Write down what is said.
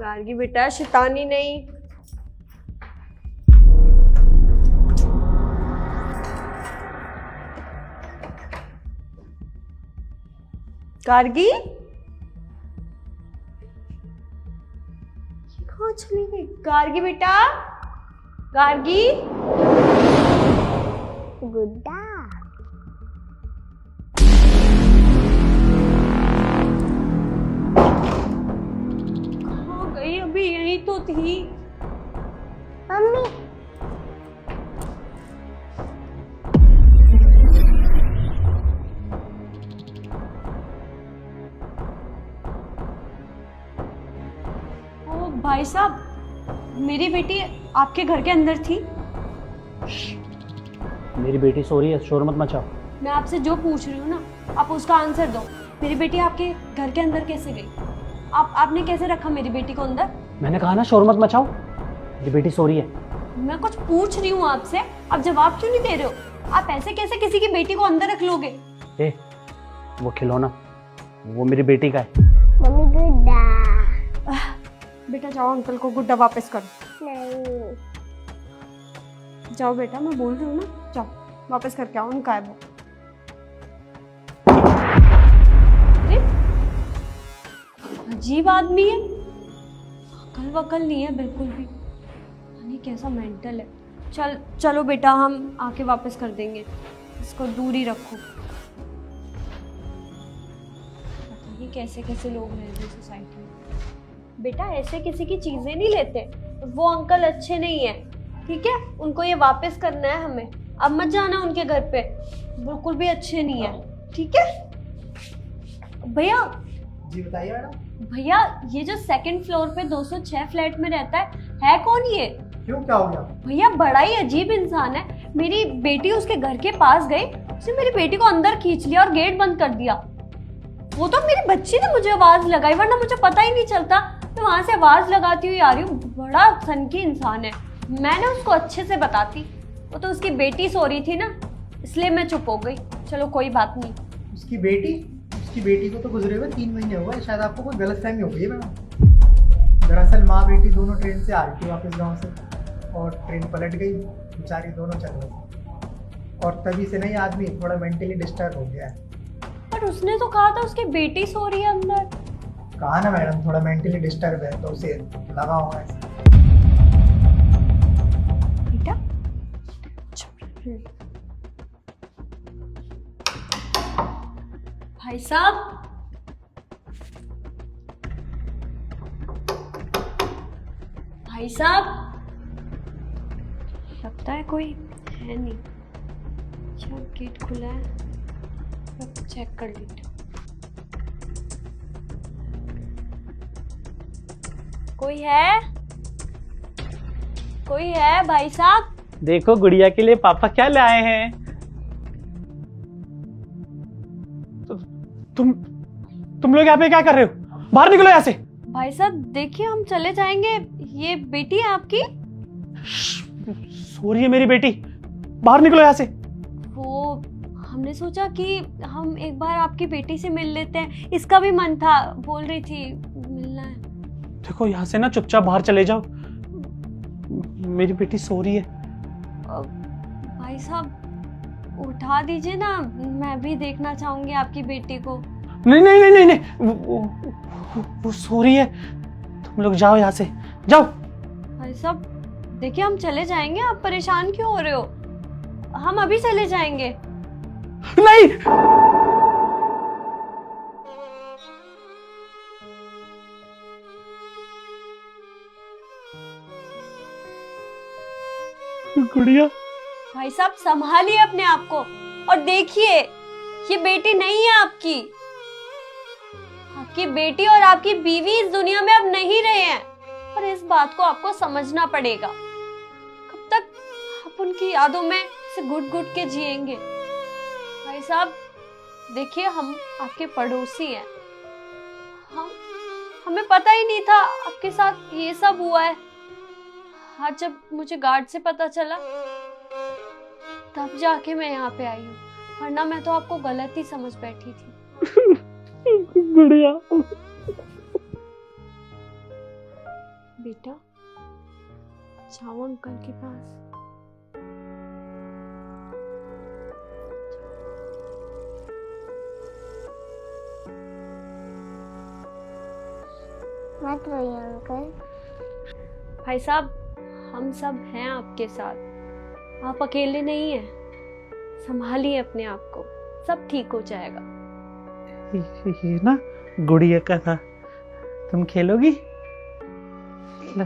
गार्गी बेटा शैतानी नहीं। गार्गी कहाँ चली गई? गार्गी बेटा, गार्गी। गुड्डा कहाँ गई? अभी यहीं तो थी। मम्मी ओ भाई साहब, मेरी बेटी आपके घर के अंदर थी। मेरी बेटी सो रही है, शोर मत मचाओ। मैं आपसे जो पूछ रही हूँ ना, आप उसका आंसर दो। मेरी बेटी आपके घर के अंदर कैसे गई? आपने कैसे रखा मेरी बेटी को अंदर? मैंने कहा ना शोर मत मचाओ, मेरी बेटी सो रही है। मैं कुछ पूछ रही हूँ आपसे, आप जवाब क्यों नहीं दे रहे हो? आप ऐसे कैसे किसी की बेटी को अंदर रख लोगे? ए, वो खिलौना वो मेरी बेटी का है। मम्मी गुड्डा बेटा जाओ, अंकल को गुड्डा वापस करो। नहीं जाओ बेटा, मैं बोल रही हूँ ना, जाओ वापस करके आओ। उनका है वो। अरे अजीब आदमी है, अकल वकल नहीं है बिल्कुल भी। नहीं कैसा मेंटल है। चलो बेटा, हम आके वापस कर देंगे। इसको दूर ही रखो। पता नहीं कैसे कैसे लोग रहते हैं सोसाइटी में। बेटा ऐसे किसी की चीजें नहीं लेते। वो अंकल अच्छे नहीं है, ठीक है? उनको ये वापस करना है हमें। अब मत जाना उनके घर पे, बिल्कुल भी अच्छे नहीं है, ठीक है? भैया। जी बताइए मैडम। भैया ये जो सेकंड फ्लोर पे 206 फ्लैट में रहता है कौन ये? क्यों, क्या हो गया? भैया बड़ा ही अजीब इंसान है। मेरी बेटी उसके घर के पास गई, उसने मेरी बेटी को अंदर खींच लिया और गेट बंद कर दिया। वो तो मेरी बच्ची ने मुझे आवाज लगाई, वरना मुझे पता ही नहीं चलता। तो वहां से आवाज लगाती हुई आ रही हूँ। बड़ा सनकी इंसान है। मैंने उसको अच्छे से बताती, वो तो उसकी बेटी सो रही थी ना, इसलिए मैं चुप हो गई। चलो कोई बात नहीं। उसकी बेटी को तो गुजरे हुए 3 महीने हुए। शायद आपको कोई गलतफहमी हो गई है मैडम। दरअसल माँ बेटी दोनों ट्रेन से आ रही थी वापस गाँव से, और ट्रेन पलट गई। बेचारी दोनों चल गई, और तभी से नहीं आदमी थोड़ा मेंटली डिस्टर्ब हो गया है। पर उसने तो कहा था उसकी बेटी सो रही है अंदर। कहा ना मैडम, थोड़ा मेंटली डिस्टर्ब है तो उसे लगा हुआ है। बेटा भाई साहब, भाई साहब, लगता है कोई है नहीं। अच्छा गेट खुला है, अब चेक कर लेते। कोई है? कोई है भाई साहब? देखो गुड़िया के लिए पापा क्या लाए हैं। तुम लोग यहाँ पे क्या कर रहे हो? बाहर निकलो यहाँ से। भाई साहब देखिए, हम चले जाएंगे। ये बेटी है आपकी? सो रही है मेरी बेटी, बाहर निकलो यहाँ से। वो हमने सोचा कि हम एक बार आपकी बेटी से मिल लेते हैं। इसका भी मन था, बोल रही थी मिलना है। देखो यहाँ से ना चुपचाप बाहर चले जाओ, मेरी बेटी सो रही है। भाई साहब उठा दीजिए ना, मैं भी देखना चाहूंगी आपकी बेटी को। नहीं नहीं नहीं नहीं, नहीं। वो सो रही है। तुम लोग जाओ यहाँ से, जाओ। भाई साहब देखिए, हम चले जाएंगे, आप परेशान क्यों हो रहे हो? हम अभी चले जाएंगे। नहीं। गुड़िया। भाई साहब संभालिए अपने आप को, और देखिए ये बेटी नहीं है आपकी। आपकी बेटी और आपकी बीवी इस दुनिया में अब नहीं रहे हैं, और इस बात को आपको समझना पड़ेगा। कब तक आप उनकी यादों में से घुट घुट के जिएंगे? भाई साहब देखिए, हम आपके पड़ोसी हैं। हमें पता ही नहीं था आपके साथ ये सब हुआ है। आज जब मुझे गार्ड से पता चला, तब जाके मैं यहाँ पे आई हूँ, वरना मैं तो आपको गलत ही समझ बैठी थी। गुड़िया। बेटा, जाओ अंकल के पास। मत रोइए अंकल। भाई साहब, हम सब हैं आपके साथ, आप अकेले नहीं हैं। संभालिए अपने आप को, सब ठीक हो जाएगा। ये ना गुड़िया का था, तुम खेलोगी? ला।